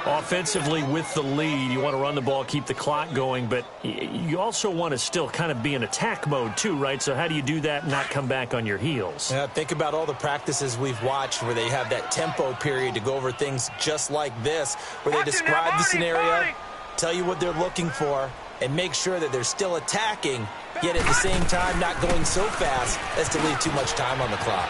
Offensively with the lead, you want to run the ball, keep the clock going, but you also want to still kind of be in attack mode too, right? So how do you do that and not come back on your heels? Yeah, think about all the practices we've watched where they have that tempo period to go over things just like this, where they describe the scenario, tell you what they're looking for, and make sure that they're still attacking, yet at the same time not going so fast as to leave too much time on the clock.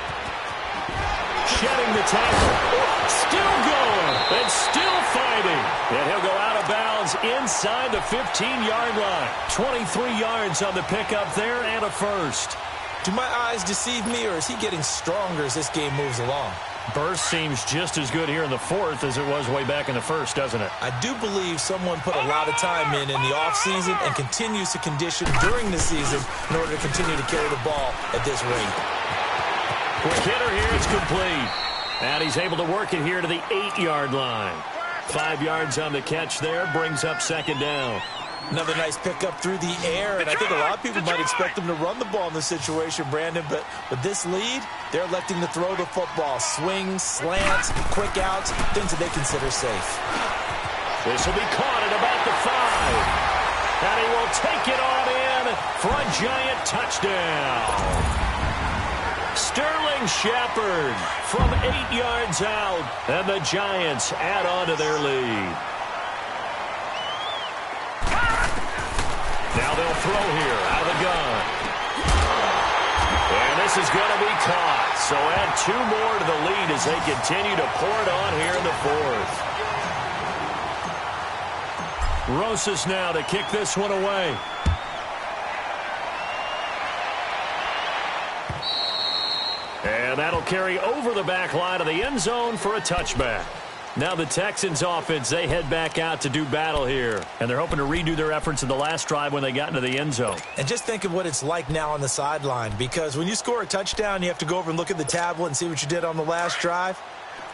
Shedding the tackle. Still going. And still fighting. And he'll go out of bounds inside the 15-yard line. 23 yards on the pickup there and a first. Do my eyes deceive me, or is he getting stronger as this game moves along? Burst seems just as good here in the 4th as it was way back in the 1st, doesn't it? I do believe someone put a lot of time in the offseason and continues to condition during the season in order to continue to carry the ball at this rate. Quick hitter here, it's complete. And he's able to work it here to the 8-yard line. 5 yards on the catch there, brings up 2nd down. Another nice pickup through the air, and I think a lot of people might expect them to run the ball in this situation, Brandon, but with this lead, they're electing to throw the football. Swings, slants, quick outs, things that they consider safe. This will be caught at about the 5. And he will take it on in for a Giant touchdown. Sterling Shepard from 8 yards out, and the Giants add on to their lead. Now they'll throw here out of the gun. And this is going to be caught. So add 2 more to the lead as they continue to pour it on here in the 4th. Rosas now to kick this one away. And that'll carry over the back line of the end zone for a touchback. Now the Texans offense, they head back out to do battle here. And they're hoping to redo their efforts in the last drive when they got into the end zone. And just think of what it's like now on the sideline, because when you score a touchdown, you have to go over and look at the tablet and see what you did on the last drive.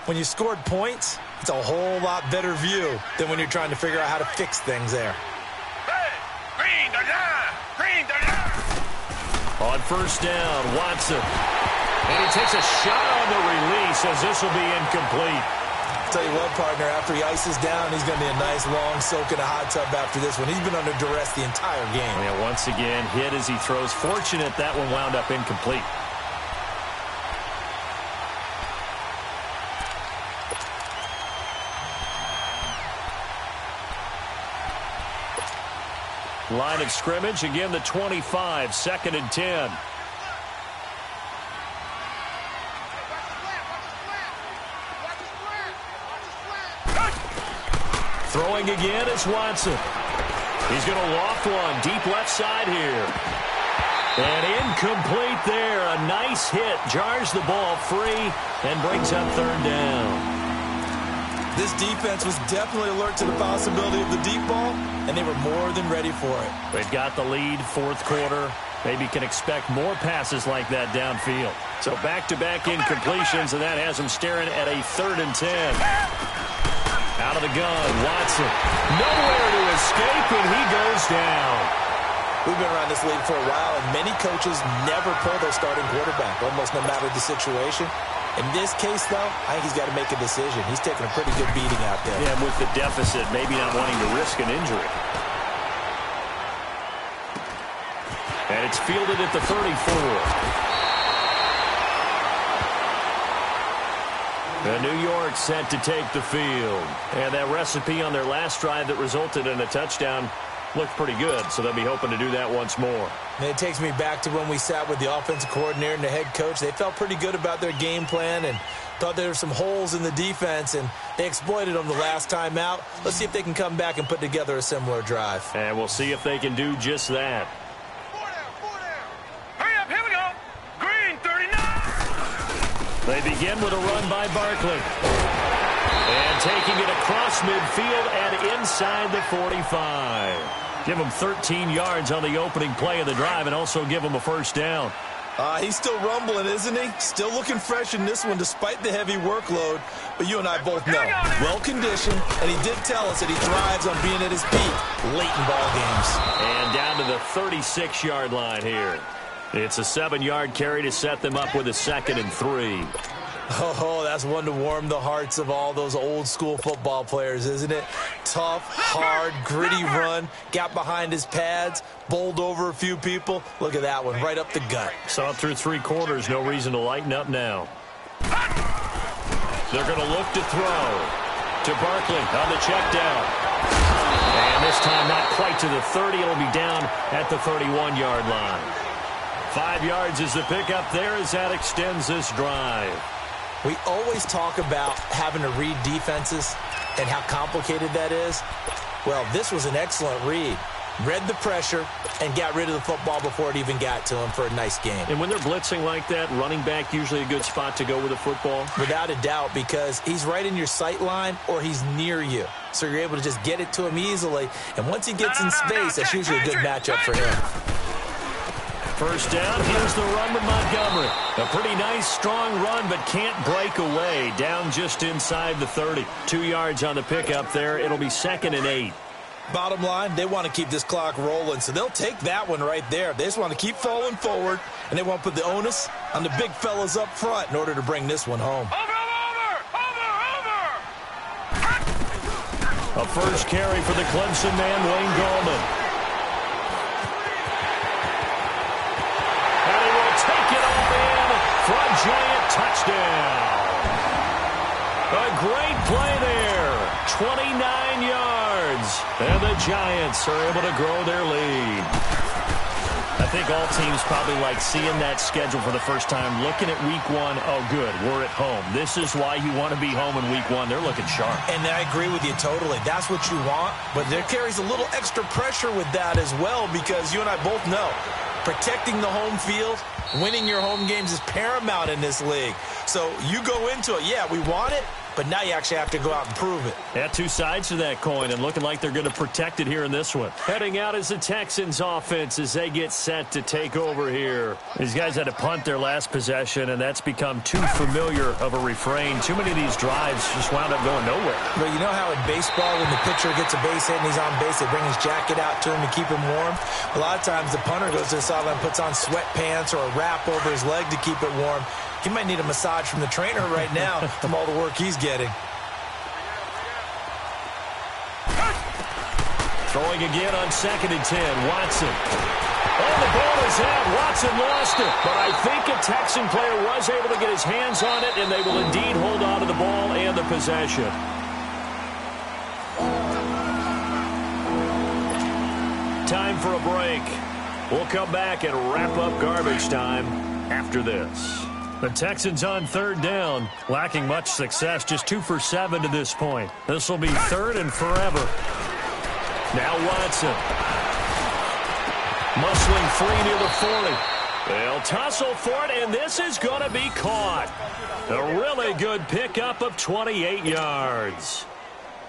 When you scored points, it's a whole lot better view than when you're trying to figure out how to fix things there. Hey, green the line, green the line. On first down, Watson. And he takes a shot on the release as this will be incomplete. Tell you what, partner, after he ices down, he's going to be a nice long soak in a hot tub after this one. He's been under duress the entire game. Yeah, once again, hit as he throws. Fortunate that one wound up incomplete. Line of scrimmage, again the 25, 2nd and 10. Throwing again is Watson. He's going to loft one deep left side here. And incomplete there. A nice hit. Jars the ball free and brings up 3rd down. This defense was definitely alert to the possibility of the deep ball, and they were more than ready for it. They've got the lead, 4th quarter. Maybe can expect more passes like that downfield. So back-to-back incompletions, and that has them staring at a 3rd and 10. Out of the gun, Watson. Nowhere to escape, and he goes down. We've been around this league for a while, and many coaches never pull their starting quarterback, almost no matter the situation. In this case, though, I think he's got to make a decision. He's taking a pretty good beating out there. Yeah, with the deficit, maybe not wanting to risk an injury. And it's fielded at the 34. And New York set to take the field. And that recipe on their last drive that resulted in a touchdown looked pretty good, so they'll be hoping to do that once more. And it takes me back to when we sat with the offensive coordinator and the head coach. They felt pretty good about their game plan and thought there were some holes in the defense, and they exploited them the last time out. Let's see if they can come back and put together a similar drive. And we'll see if they can do just that. Hurry up, here we go. Green 39. They begin with a run by Barkley. And taking it across midfield and inside the 45. Give him 13 yards on the opening play of the drive and also give him a 1st down. He's still rumbling, isn't he? Still looking fresh in this one despite the heavy workload. But you and I both know, well-conditioned, and he did tell us that he thrives on being at his peak late in ball games. And down to the 36-yard line here. It's a 7-yard carry to set them up with a 2nd and 3. Oh, that's one to warm the hearts of all those old-school football players, isn't it? Tough, hard, gritty run, got behind his pads, bowled over a few people. Look at that one, right up the gut. Saw it through 3 quarters, no reason to lighten up now. They're going to look to throw to Barkley on the check down. And this time not quite to the 30. It'll be down at the 31-yard line. 5 yards is the pickup there as that extends this drive. We always talk about having to read defenses and how complicated that is. Well, this was an excellent read. Read the pressure and got rid of the football before it even got to him for a nice game. And when they're blitzing like that, running back usually a good spot to go with the football? Without a doubt, because he's right in your sight line or he's near you. So you're able to just get it to him easily. And once he gets in space, that's usually a good matchup for him. 1st down, here's the run with Montgomery. A pretty nice, strong run, but can't break away. Down just inside the 30. 2 yards on the pickup there. It'll be 2nd and 8. Bottom line, they want to keep this clock rolling, so they'll take that one right there. They just want to keep falling forward, and they want to put the onus on the big fellas up front in order to bring this one home. A first carry for the Clemson man, Wayne Gallman. Giant touchdown. A great play there. 29 yards. And the Giants are able to grow their lead. I think all teams probably like seeing that schedule for the first time, looking at week one. Oh, good, we're at home. This is why you want to be home in week one. They're looking sharp. And I agree with you totally. That's what you want, but there carries a little extra pressure with that as well, because you and I both know protecting the home field, winning your home games is paramount in this league. So you go into it, yeah, we want it, but now you actually have to go out and prove it. Yeah, two sides to that coin, and looking like they're going to protect it here in this one. Heading out is the Texans offense as they get set to take over here. These guys had to punt their last possession, and that's become too familiar of a refrain. Too many of these drives just wound up going nowhere. But you know how in baseball, when the pitcher gets a base hit and he's on base, they bring his jacket out to him to keep him warm? A lot of times the punter goes to the sideline, puts on sweatpants or a wrap over his leg to keep it warm. He might need a massage from the trainer right now from all the work he's getting. Throwing again on 2nd and 10. Watson. Oh, the ball is out. Watson lost it. But I think a Texan player was able to get his hands on it, and they will indeed hold on to the ball and the possession. Time for a break. We'll come back and wrap up garbage time after this. The Texans on 3rd down, lacking much success, just 2 for 7 to this point. This will be 3rd and forever. Now Watson. Muscling free near the 40. They'll tussle for it, and this is going to be caught. A really good pickup of 28 yards.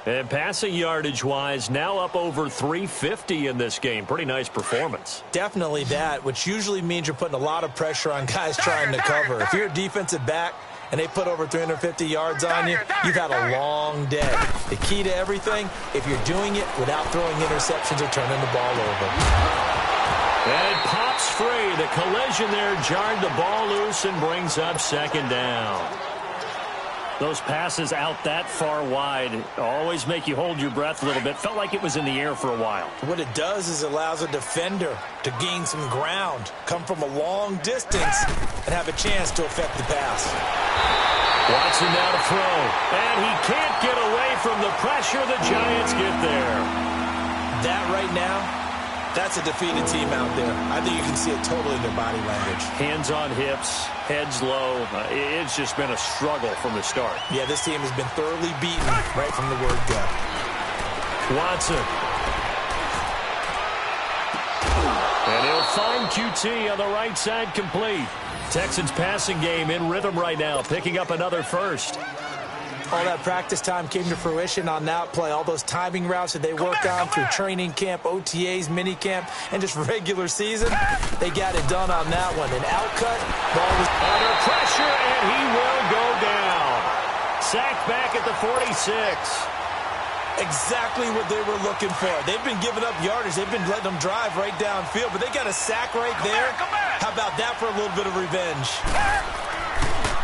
And passing yardage-wise, now up over 350 in this game. Pretty nice performance. Definitely that, which usually means you're putting a lot of pressure on guys trying to cover. If you're a defensive back and they put over 350 yards on you, you've had a long day. The key to everything, if you're doing it without throwing interceptions or turning the ball over. And it pops free. The collision there jarred the ball loose and brings up 2nd down. Those passes out that far wide always make you hold your breath a little bit. Felt like it was in the air for a while. What it does is it allows a defender to gain some ground, come from a long distance, and have a chance to affect the pass. Watson now to throw. And he can't get away from the pressure. The Giants get there. That right now, that's a defeated team out there. I think you can see it totally in their body language. Hands on hips, heads low. It's just been a struggle from the start. Yeah, this team has been thoroughly beaten right from the word go. Watson. And he'll find QT on the right side complete. Texans passing game in rhythm right now, picking up another first. All that practice time came to fruition on that play. All those timing routes that they worked on through training camp, OTAs, mini camp, and just regular season, they got it done on that one. An outcut, ball was under pressure, and he will go down. Sacked back at the 46. Exactly what they were looking for. They've been giving up yardage. They've been letting them drive right downfield, but they got a sack right there. How about that for a little bit of revenge?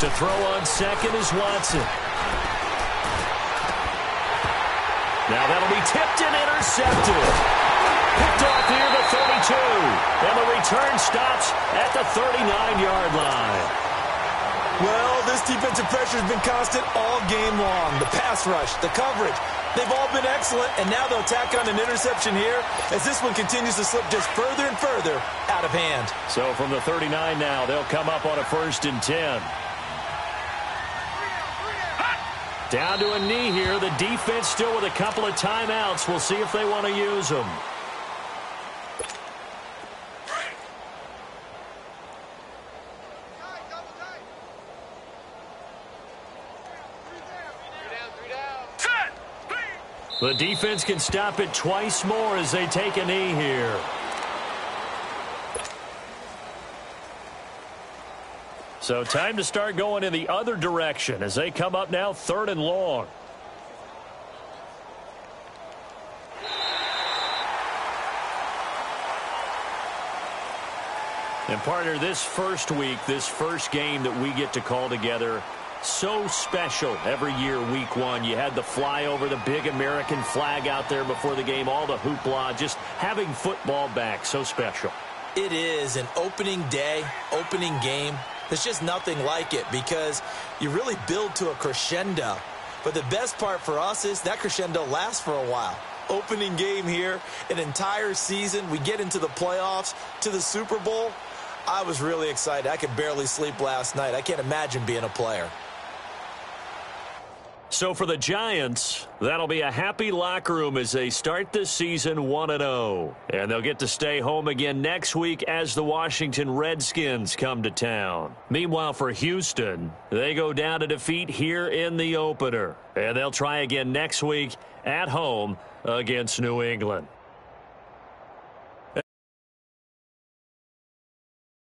To throw on 2nd is Watson. Now that'll be tipped and intercepted. Picked off near the 32. And the return stops at the 39-yard line. Well, this defensive pressure has been constant all game long. The pass rush, the coverage, they've all been excellent, and now they'll tack on an interception here as this one continues to slip just further and further out of hand. So from the 39 now, they'll come up on a 1st and 10. Down to a knee here. The defense still with a couple of timeouts. We'll see if they want to use them. The defense can stop it twice more as they take a knee here. So time to start going in the other direction as they come up now 3rd and long. And partner, this first week, this first game that we get to call together, so special every year, week one. You had the flyover, the big American flag out there before the game, all the hoopla, just having football back, so special. It is an opening day, opening game. There's just nothing like it because you really build to a crescendo. But the best part for us is that crescendo lasts for a while. Opening game here, an entire season, we get into the playoffs, to the Super Bowl. I was really excited. I could barely sleep last night. I can't imagine being a player. So for the Giants, that'll be a happy locker room as they start this season 1-0. And they'll get to stay home again next week as the Washington Redskins come to town. Meanwhile, for Houston, they go down to defeat here in the opener. And they'll try again next week at home against New England.